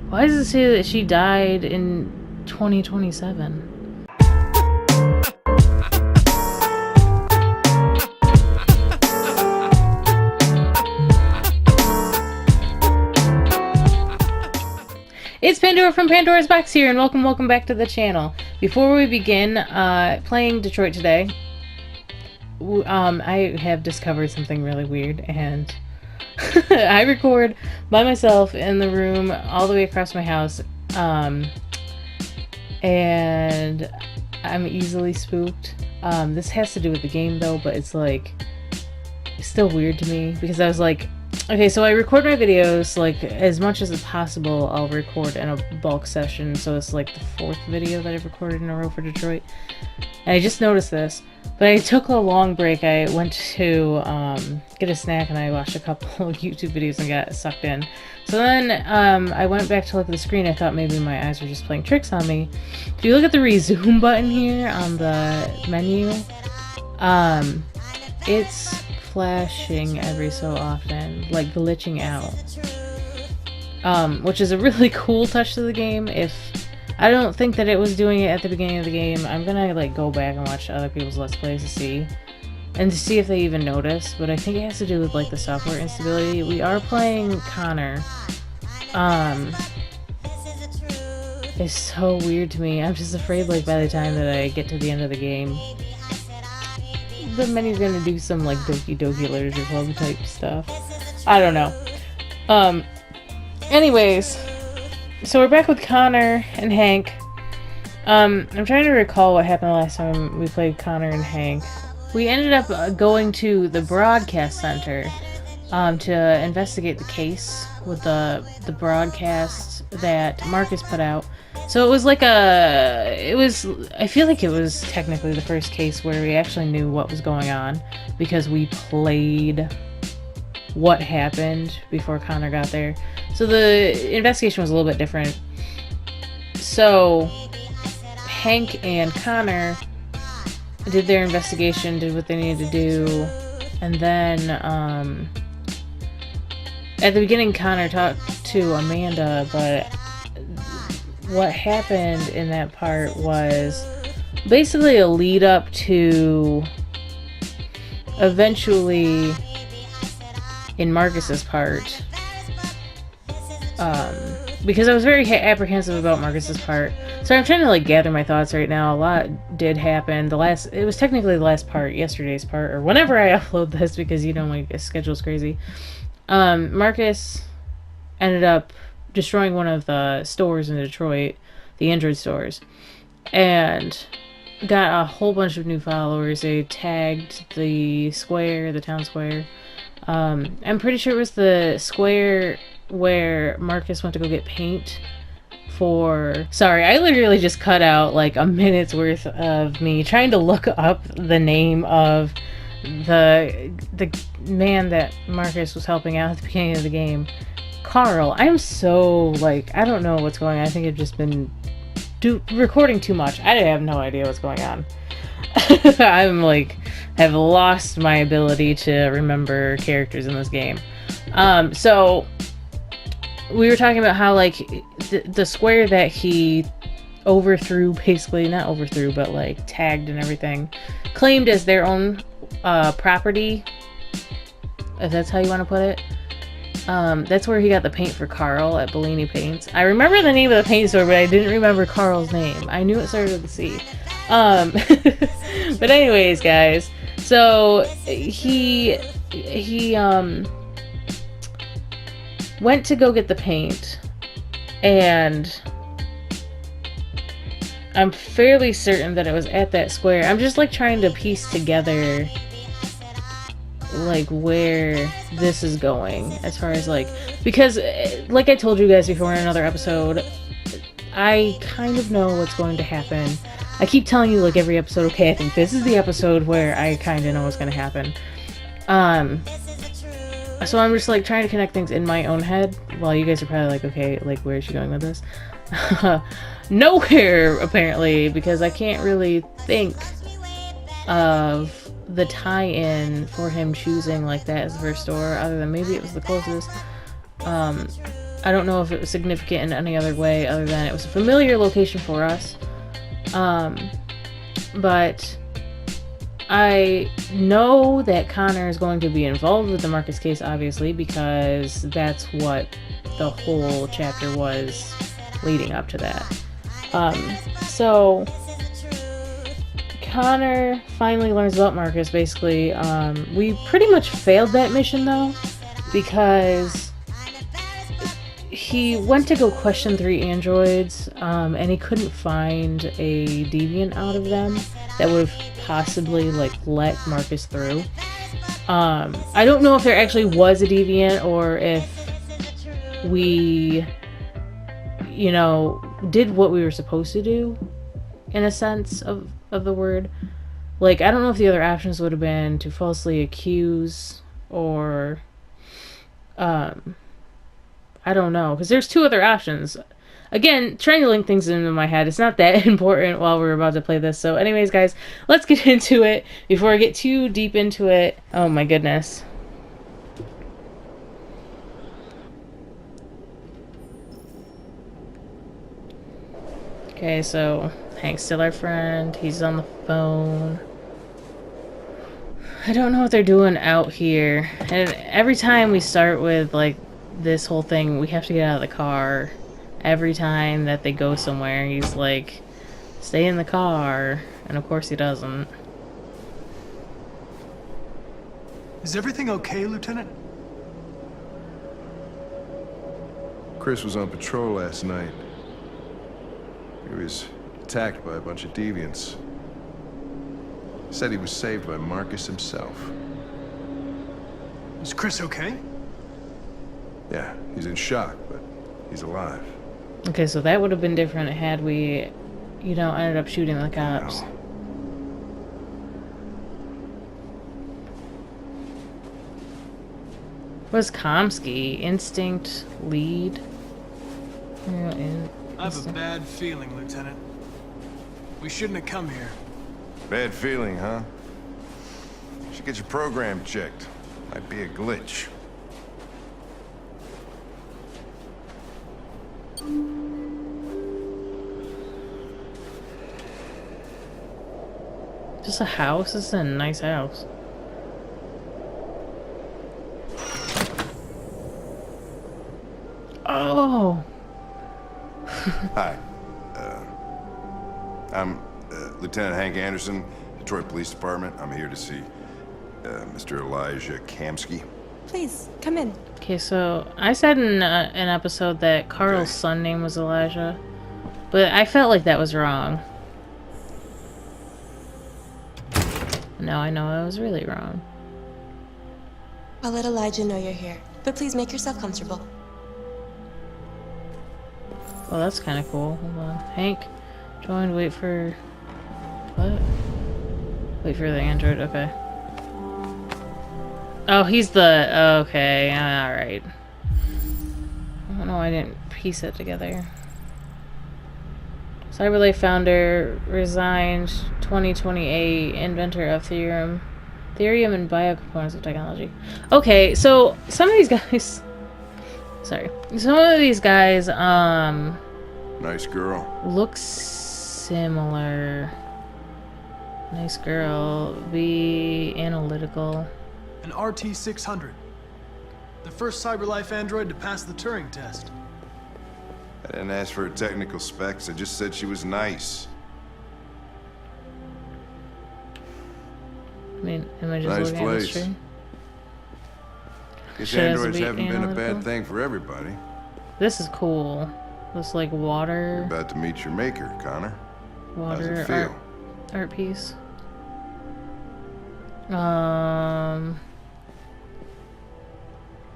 Why does it say that she died in 2027? It's Pandora from Pandora's Box here, and welcome back to the channel. Before we begin playing Detroit today, I have discovered something really weird, and I record by myself in the room all the way across my house, and I'm easily spooked. This has to do with the game though, but it's like, it's still weird to me, because I was like, okay, so I record my videos, like, as much as possible, I'll record in a bulk session, so it's like the 4th video that I've recorded in a row for Detroit. And I just noticed this, but I took a long break. I went to get a snack, and I watched a couple of YouTube videos and got sucked in. So then I went back to look at the screen. I thought maybe my eyes were just playing tricks on me. If you look at the resume button here on the menu, it's flashing every so often, like glitching out, which is a really cool touch to the game. If I don't think that it was doing it at the beginning of the game, I'm gonna like go back and watch other people's Let's Plays to see if they even notice, but I think it has to do with like the software instability. We are playing Connor. It's so weird to me. I'm just afraid, like, by the time that I get to the end of the game, the menu's gonna do some like Doki Doki Literature Club type stuff. I don't know. Anyways, so we're back with Connor and Hank. I'm trying to recall what happened the last time we played Connor and Hank. We ended up going to the broadcast center to investigate the case with the broadcast that Marcus put out. So it was like I feel like it was technically the first case where we actually knew what was going on, because we played what happened before Connor got there. So the investigation was a little bit different. So Hank and Connor did their investigation, did what they needed to do, and then at the beginning Connor talked to Amanda, but what happened in that part was basically a lead up to eventually in Marcus's part, because I was very apprehensive about Marcus's part. So I'm trying to like gather my thoughts right now. A lot did happen. It was technically the last part, yesterday's part, or whenever I upload this, because you know my schedule's crazy. Marcus ended up destroying one of the stores in Detroit, the Android stores, and got a whole bunch of new followers. They tagged the town square. I'm pretty sure it was the square where Marcus went to go get paint for... Sorry, I literally just cut out like a minute's worth of me trying to look up the name of the man that Marcus was helping out at the beginning of the game. Carl. I'm so, like, I don't know what's going on. I think I've just been recording too much. I have no idea what's going on. I'm like, have lost my ability to remember characters in this game. So we were talking about how, like, the square that he overthrew, basically, not overthrew, but like tagged and everything, claimed as their own property, if that's how you want to put it. That's where he got the paint for Carl at Bellini Paints. I remember the name of the paint store, but I didn't remember Carl's name. I knew it started with a C. But anyways, guys, so he went to go get the paint, and I'm fairly certain that it was at that square. I'm just like trying to piece together like where this is going as far as like, because like I told you guys before in another episode, I kind of know what's going to happen. I keep telling you like every episode, okay, I think this is the episode where I kind of know what's going to happen. So I'm just like trying to connect things in my own head while you guys are probably like, okay, like where is she going with this? Nowhere apparently, because I can't really think of the tie-in for him choosing like that as the first store, other than maybe it was the closest. I don't know if it was significant in any other way other than it was a familiar location for us. But I know that Connor is going to be involved with the Marcus case, obviously, because that's what the whole chapter was leading up to that. So Connor finally learns about Marcus, basically. We pretty much failed that mission, though, because he went to go question 3 androids, and he couldn't find a deviant out of them that would have possibly, like, let Marcus through. I don't know if there actually was a deviant, or if we, you know, did what we were supposed to do, in a sense of the word. Like, I don't know if the other options would have been to falsely accuse, or, I don't know, because there's 2 other options. Again, trying to link things into my head, it's not that important while we're about to play this. So anyways, guys, let's get into it before I get too deep into it. Oh my goodness. Okay, so Hank's still our friend. He's on the phone. I don't know what they're doing out here. And every time we start with, like, this whole thing, we have to get out of the car. Every time that they go somewhere, he's like, stay in the car. And of course he doesn't. Is everything okay, Lieutenant? Chris was on patrol last night. He was attacked by a bunch of deviants. Said he was saved by Marcus himself. Is Chris okay? Yeah, he's in shock, but he's alive. Okay, so that would have been different had we, you know, ended up shooting the cops. What's KAMSKI? Instinct, lead? I have a bad feeling, Lieutenant. We shouldn't have come here. Bad feeling, huh? You should get your program checked. Might be a glitch. Just a house? This is a nice house. Oh! Hi. I'm Lieutenant Hank Anderson, Detroit Police Department. I'm here to see Mr. Elijah KAMSKI. Please, come in. Okay, so I said in an episode that Carl's son name was Elijah, but I felt like that was wrong. Now I know I was really wrong. I'll let Elijah know you're here, but please make yourself comfortable. Well, that's kind of cool. Hold on. Hank, join, wait for... What? Wait for the android, okay. Oh, he's the... Okay, alright. I don't know why I didn't piece it together. Cyberlife founder, resigned, 2028, inventor of therium and biocomponents of technology. Okay, so some of these guys... Sorry. Some of these guys, Nice girl. look similar. Nice girl. Be analytical. An RT-600. The first CyberLife android to pass the Turing test. I didn't ask for her technical specs. I just said she was nice. I mean, am I just Nice looking at this place. tree? Guess She has to androids be haven't been a analytical? bad thing for everybody. This is cool. This, like, You're water about to meet your maker, Connor. How's it feel? art piece.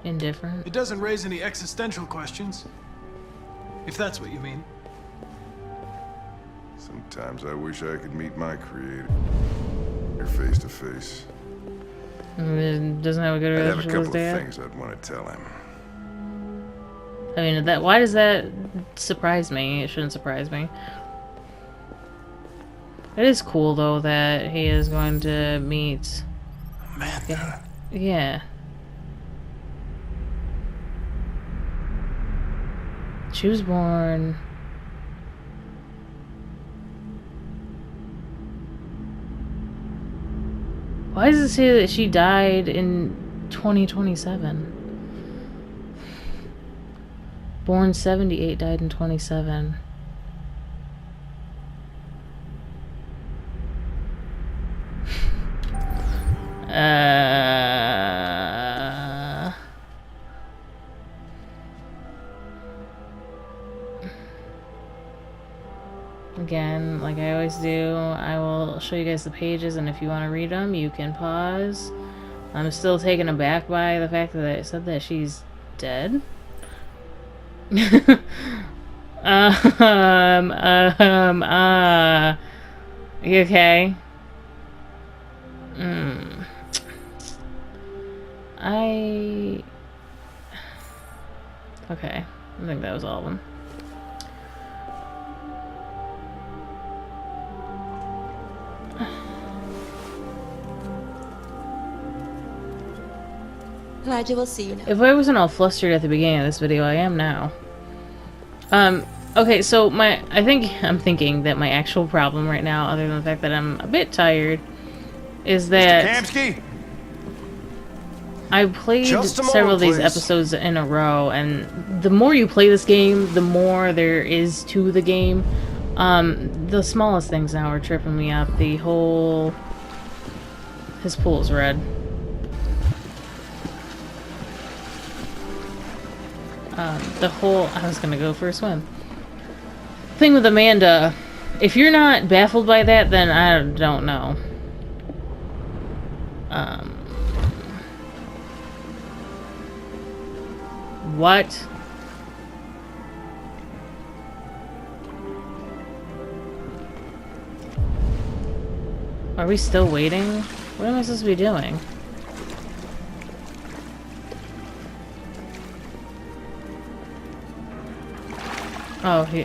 Indifferent. It doesn't raise any existential questions. If that's what you mean. Sometimes I wish I could meet my creator. You're face to face. Doesn't have a good I'd have a relationship with couple his of dad. things I'd want to tell him. I mean, that. Why does that surprise me? It shouldn't surprise me. It is cool though that he is going to meet. Amanda. Yeah. She was born... Why does it say that she died in 2027? Born 78, died in 27. Again, like I always do, I will show you guys the pages, and if you want to read them, you can pause. I'm still taken aback by the fact that it said that she's dead. You okay? Okay, I think that was all of them. Elijah will see you now. If I wasn't all flustered at the beginning of this video, I am now. Okay, so I'm thinking that my actual problem right now, other than the fact that I'm a bit tired, is that KAMSKI? I played several of these episodes in a row, and the more you play this game, the more there is to the game. The smallest things now are tripping me up. The whole... His pool's red. The whole... I was gonna go for a swim. Thing with Amanda, if you're not baffled by that, then I don't know. What? Are we still waiting? What am I supposed to be doing? Oh, okay.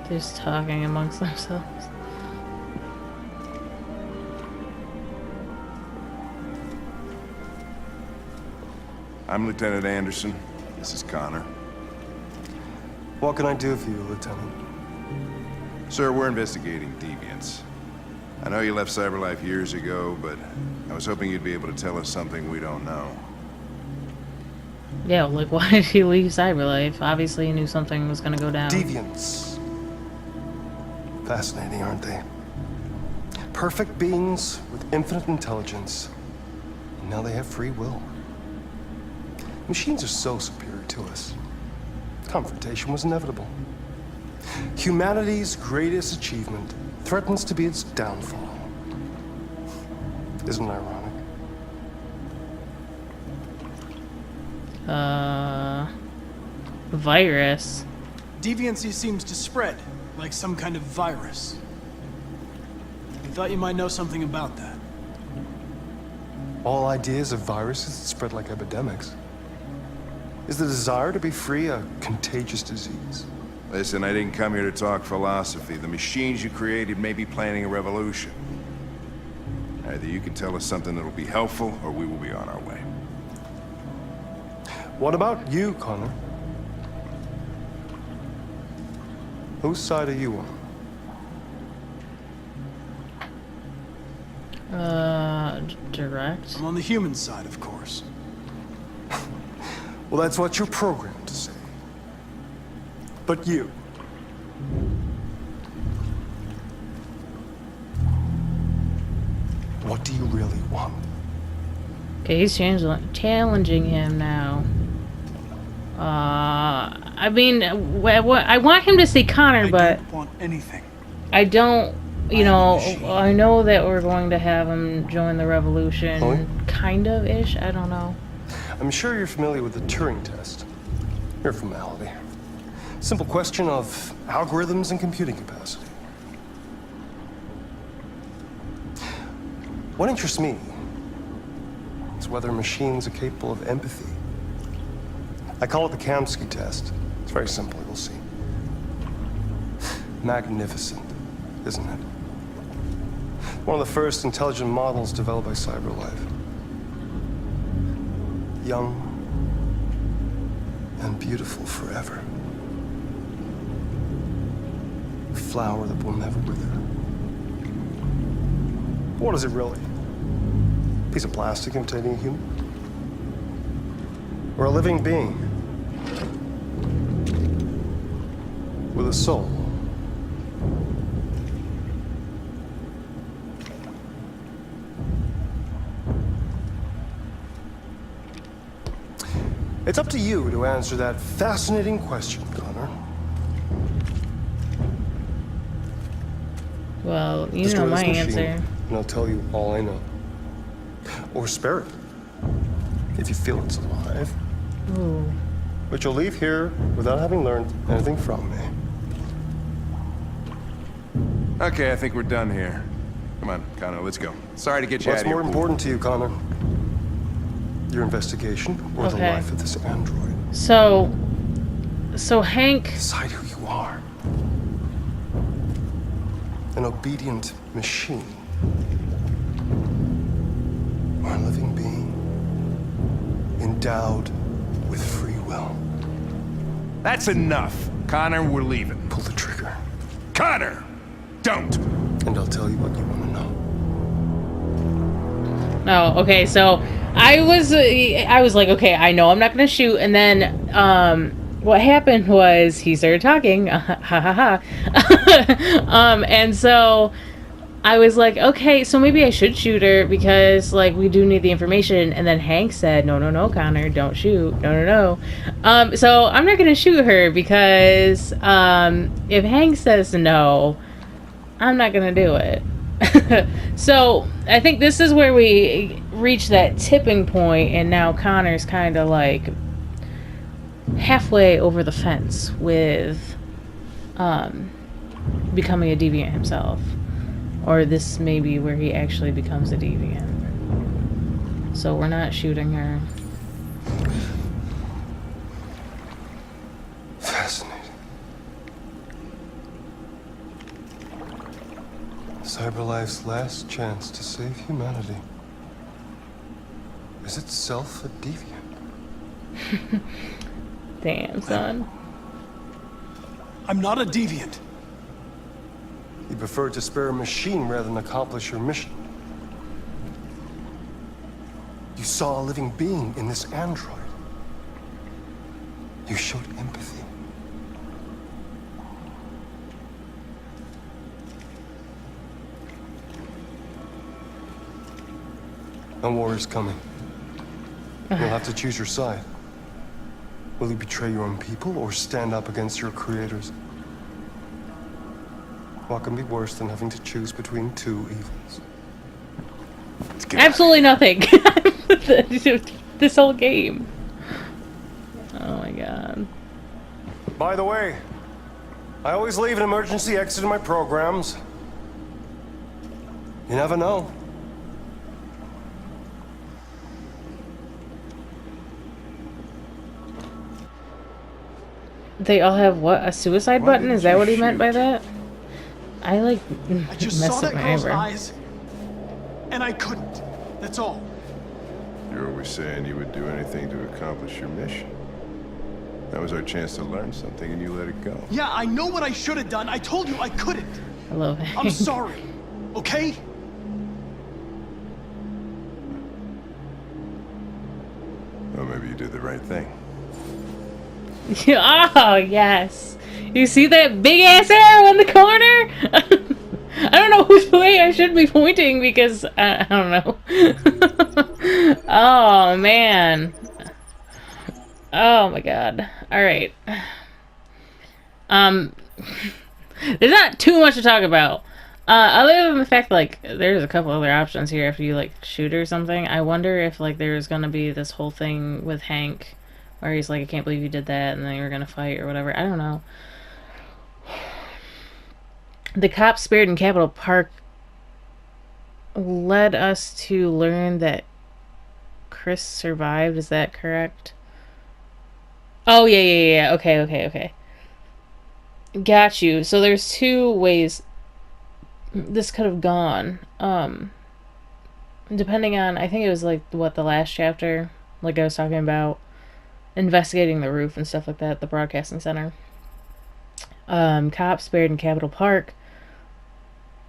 They're just talking amongst themselves. I'm Lieutenant Anderson. This is Connor. What can I do for you, Lieutenant? Sir, we're investigating deviants. I know you left CyberLife years ago, but I was hoping you'd be able to tell us something we don't know. Yeah, like, why did he leave CyberLife? Obviously he knew something was gonna go down. Deviants. Fascinating, aren't they? Perfect beings with infinite intelligence. And now they have free will. Machines are so superior to us. Confrontation was inevitable. Humanity's greatest achievement threatens to be its downfall. Isn't it ironic? Virus. Deviancy seems to spread, like some kind of virus. I thought you might know something about that. All ideas of viruses that spread like epidemics. Is the desire to be free a contagious disease? Listen, I didn't come here to talk philosophy. The machines you created may be planning a revolution. Either you can tell us something that'll be helpful, or we will be on our way. What about you, Connor? Whose side are you on? Direct. I'm on the human side, of course. Well, that's what you're programmed to say. But you. What do you really want? Okay, he's challenging him now. I mean, I want him to say Connor, but I don't want anything. I don't, you know, I know that we're going to have him join the revolution, Oh, yeah? kind of-ish, I don't know. I'm sure you're familiar with the Turing test. Mere formality. Simple question of algorithms and computing capacity. What interests me is whether machines are capable of empathy. I call it the KAMSKI test. It's very simple, you'll see. Magnificent, isn't it? One of the first intelligent models developed by CyberLife. Young and beautiful forever. A flower that will never wither. What is it really? A piece of plastic imitating a human? Or a living being with a soul? It's up to you to answer that fascinating question, Connor. Well, you Destroy know my this machine, answer. and I'll tell you all I know. Or spare it, if you feel it's alive. Ooh. But you'll leave here without having learned anything from me. Okay, I think we're done here. Come on, Connor, let's go. Sorry to get you What's out of here. more important to you, Connor? Your investigation or the Okay. life of this android? So Hank. Decide who you are. An obedient machine. Or a living being endowed with free will. That's enough. Connor, we're leaving. Pull the trigger. Connor! Don't! And I'll tell you what you want to know. Oh, okay. So I was like, okay, I know I'm not gonna shoot, and then what happened was he started talking, ha ha ha, and so I was like, okay, so maybe I should shoot her because like we do need the information. And then Hank said, no, Connor, don't shoot, no. So I'm not gonna shoot her because if Hank says no, I'm not gonna do it. So I think this is where we reach that tipping point, and now Connor's kind of like halfway over the fence with becoming a deviant himself, or this may be where he actually becomes a deviant. So we're not shooting her. Fascinating. CyberLife's last chance to save humanity is itself a deviant. Damn, son. I'm not a deviant. You prefer to spare a machine rather than accomplish your mission. You saw a living being in this android. You showed empathy. A war is coming. You'll have to choose your side. Will you betray your own people or stand up against your creators? What can be worse than having to choose between two evils? Absolutely nothing. This whole game. Oh my god. By the way, I always leave an emergency exit in my programs. You never know. They all have what? A suicide Why button? Is didn't that you what he meant by shoot? that? I like I just saw messed up that my girl's eyebrow. eyes, and I couldn't. That's all. You're always saying you would do anything to accomplish your mission. That was our chance to learn something, and you let it go. Yeah, I know what I should have done. I told you I couldn't. I love I'm it. sorry. Okay? Well, maybe you did the right thing. Oh, yes. You see that big ass arrow in the corner? I don't know which way I should be pointing because I don't know. Oh, man. Oh, my God. All right. There's not too much to talk about. Other than the fact, like, there's a couple other options here after you, like, shoot or something. I wonder if, like, there's gonna be this whole thing with Hank where he's like, I can't believe you did that, and then you're gonna fight or whatever. I don't know. The cops spared in Capitol Park led us to learn that Chris survived. Is that correct? Oh, yeah. Okay. Got you. So there's two ways. this could have gone. Depending on, I think it was like what the last chapter, like I was talking about, investigating the roof and stuff like that, the broadcasting center. Cops buried in Capitol Park,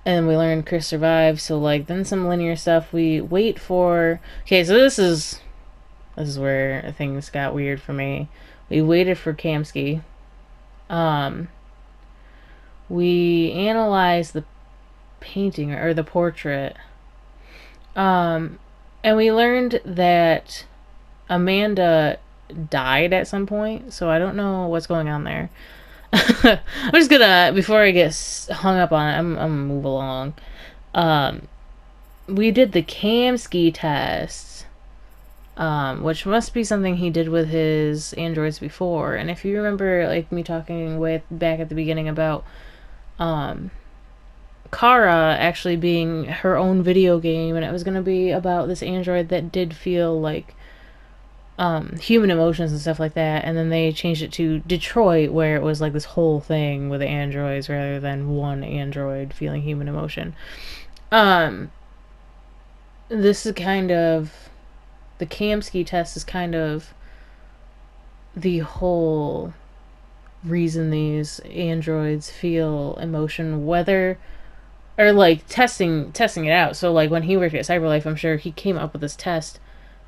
and we learned Chris survived. So like then some linear stuff. We wait for. Okay, so this is where things got weird for me. We waited for KAMSKI. We analyzed the painting or the portrait. And we learned that Amanda died at some point, so I don't know what's going on there. I'm just gonna, before I get hung up on it, I'm gonna move along. We did the KAMSKI test, which must be something he did with his androids before. And if you remember, like me talking with back at the beginning about Kara actually being her own video game, and it was gonna be about this android that did feel like human emotions and stuff like that, and then they changed it to Detroit, where it was like this whole thing with the androids rather than one android feeling human emotion. This is kind of, the KAMSKI test is kind of the whole reason these androids feel emotion, whether, or like testing it out. So like when he worked at CyberLife, I'm sure he came up with this test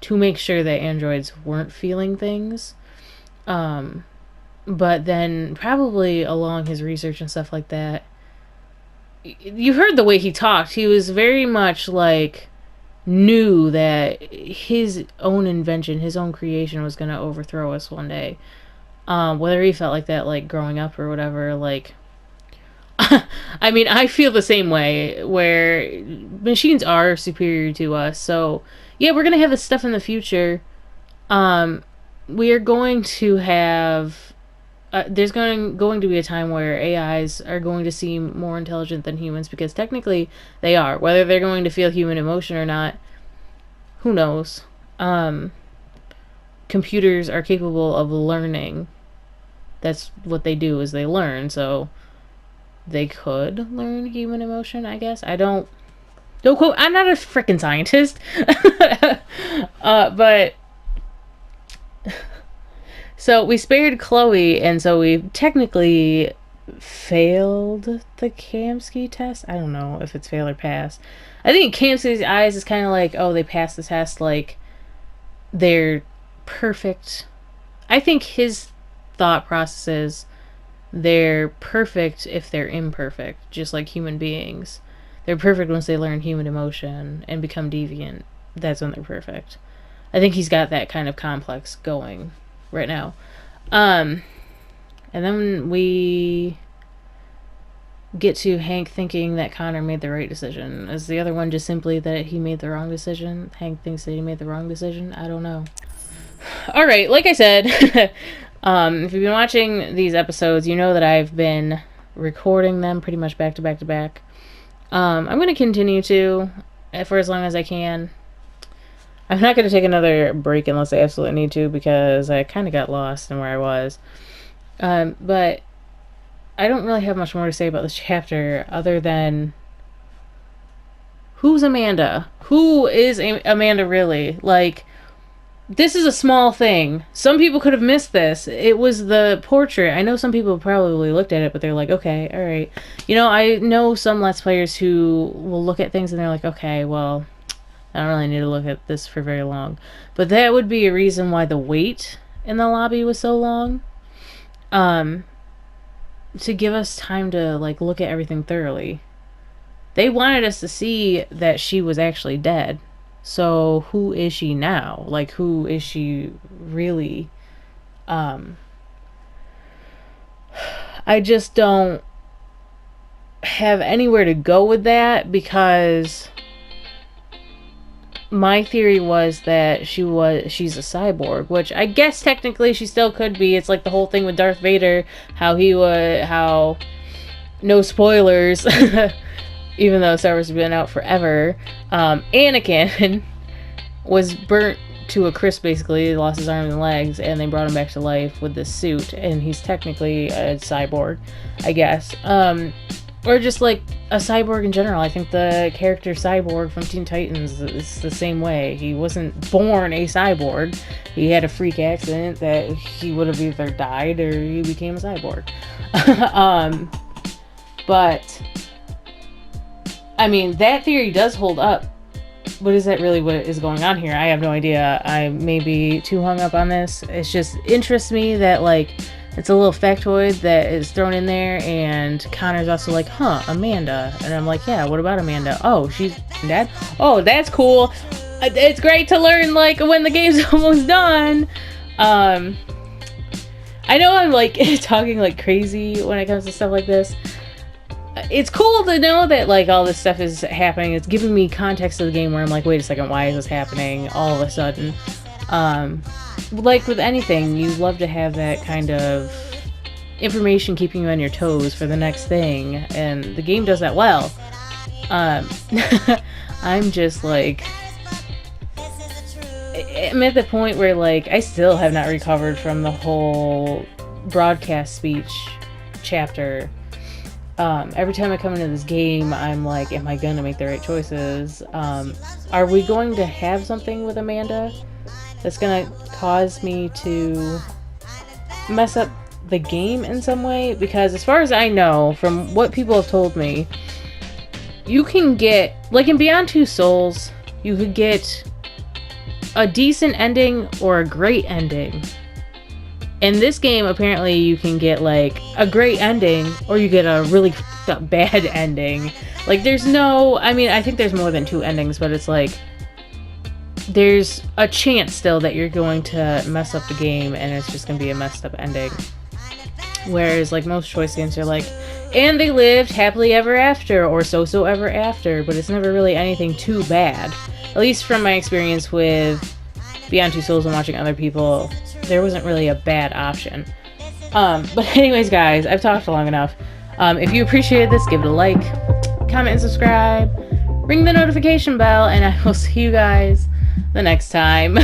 to make sure that androids weren't feeling things. But then probably along his research and stuff like that, you heard the way he talked. He was very much like knew that his own invention, his own creation was going to overthrow us one day. Whether he felt like that like growing up or whatever, like I mean, I feel the same way, where machines are superior to us. So yeah, we're gonna have this stuff in the future. We are going to have. There's going to be a time where AIs are going to seem more intelligent than humans, because technically they are. Whether they're going to feel human emotion or not, who knows? Computers are capable of learning. That's what they do, is they learn. So they could learn human emotion, I guess. Don't quote. I'm not a freaking scientist. But so we spared Chloe, and so we technically failed the KAMSKI test. I don't know if it's fail or pass. I think KAMSKI's eyes is kind of like, oh, they passed the test, like they're perfect. I think his thought process is they're perfect if they're imperfect, just like human beings. They're perfect once they learn human emotion and become deviant. That's when they're perfect. I think he's got that kind of complex going right now. And then we get to Hank thinking that Connor made the right decision. Is the other one just simply that he made the wrong decision? Hank thinks that he made the wrong decision? I don't know. Alright, like I said, if you've been watching these episodes, you know that I've been recording them pretty much back to back to back. I'm going to continue to for as long as I can. I'm not going to take another break unless I absolutely need to, because I kind of got lost in where I was. But I don't really have much more to say about this chapter other than, who's Amanda? Who is Amanda really? Like, this is a small thing. Some people could have missed this. It was the portrait. I know some people probably looked at it, but they're like, okay, all right. You know, I know some Let's Players who will look at things and they're like, okay, well, I don't really need to look at this for very long. But that would be a reason why the wait in the lobby was so long. To give us time to, like, look at everything thoroughly. They wanted us to see that she was actually dead. So who is she now? Like, who is she really? I just don't have anywhere to go with that, because my theory was that she's a cyborg, which I guess technically she still could be. It's like the whole thing with Darth Vader, how no spoilers, even though Star Wars has been out forever, Anakin was burnt to a crisp, basically. He lost his arms and legs, and they brought him back to life with this suit, and he's technically a cyborg, I guess. Or just like a cyborg in general. I think the character Cyborg from Teen Titans is the same way. He wasn't born a cyborg. He had a freak accident that he would have either died or he became a cyborg. But I mean, that theory does hold up. But is that really what is going on here? I have no idea. I may be too hung up on this. It's just interests me that, like, it's a little factoid that is thrown in there, and Connor's also like, huh, Amanda. And I'm like, yeah, what about Amanda? Oh, she's dead? Oh, that's cool. It's great to learn, like, when the game's almost done. I know I'm, like, talking like crazy when it comes to stuff like this. It's cool to know that, like, all this stuff is happening. It's giving me context to the game where I'm like, wait a second, why is this happening all of a sudden? Like with anything, you love to have that kind of information keeping you on your toes for the next thing, and the game does that well. I'm just like, I'm at the point where, like, I still have not recovered from the whole broadcast speech chapter. Every time I come into this game, I'm like, am I gonna make the right choices? Are we going to have something with Amanda that's gonna cause me to mess up the game in some way? Because as far as I know, from what people have told me, you can get, like in Beyond Two Souls, you could get a decent ending or a great ending. In this game, apparently, you can get, like, a great ending, or you get a really bad ending. Like, there's no... I mean, I think there's more than two endings, but it's like... There's a chance still that you're going to mess up the game, and it's just going to be a messed up ending. Whereas, like, most choice games are like, and they lived happily ever after, or so ever after, but it's never really anything too bad. At least from my experience with Beyond Two Souls and watching other people, there wasn't really a bad option. But anyways, guys, I've talked long enough. If you appreciated this, give it a like, comment, and subscribe. Ring the notification bell, and I will see you guys the next time.